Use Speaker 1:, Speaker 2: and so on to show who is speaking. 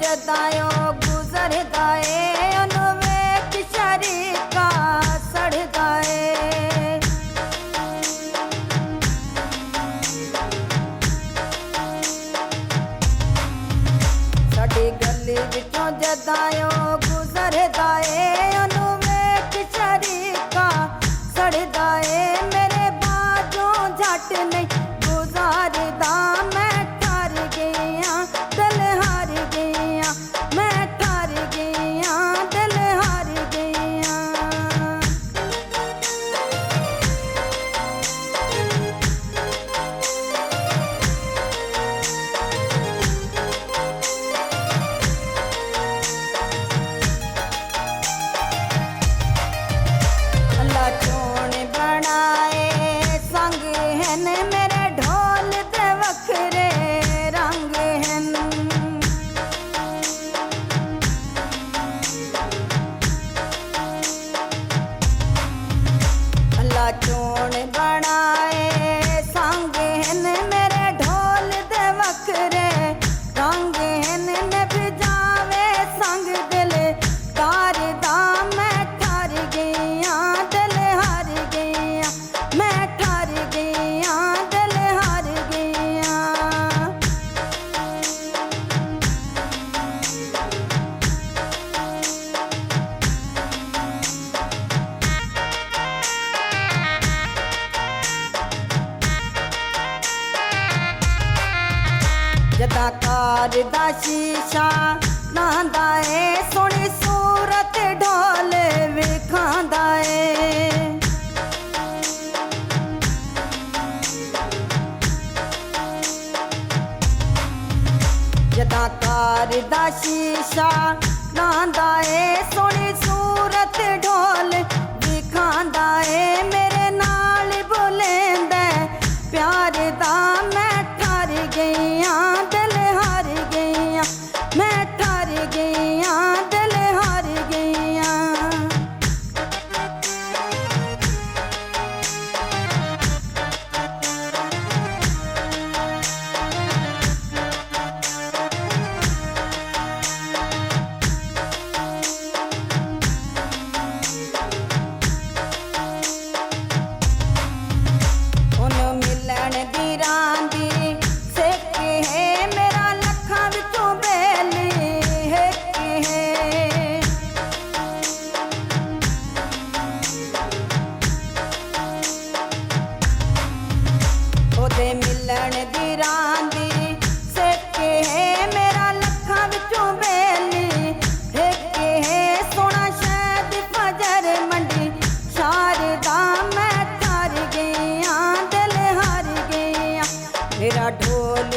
Speaker 1: जदायो गुजरदा ए ओनू वेख शरीका सड़दा ए। साडी गली विचों जदायो गुजरदा ए ओनू वेख शरीका सड़दा ए। मेरे बाजों झट नहीं गुजारदा मैं ठर गईयां दिल हार गईयां मैं ठर गईयां दिल हार गईयां। अल्लाह चोण बनाए संग हन मेरे ढोल दे वखरे रंग हन। अल्लाह चोण बनाए संग हन मेरे ढोल दे वखरे रंग हन। नभ जावे संग दिल तार दा मैं ठर गईयां दिल हार गईयां मैं ठर गईयां दिल हार गईयां। जदा कार दा शीशा नांदा ए सोहनी सूरत ढोल विखांदा ए। जदा कार दा शीशा नांदा ए सोहनी सूरत ढोल विखांदा ए। मेरे नाल बोलेंदा प्यार दा मैं ठर गईयां दिल हार गईयां मैं ठर गईयां दिल हार गईयां। ओनू मिलन दी रांदी सिक है मेरा लखां विचों बेली हिक है। ओदे मिलन दी रांदी सिक है मेरा लखां विचों बेली हिक है। सोहना शहद फजर मंडी शारदा मैं ठर गईयां दिल हार गईयां। मेरा ढोल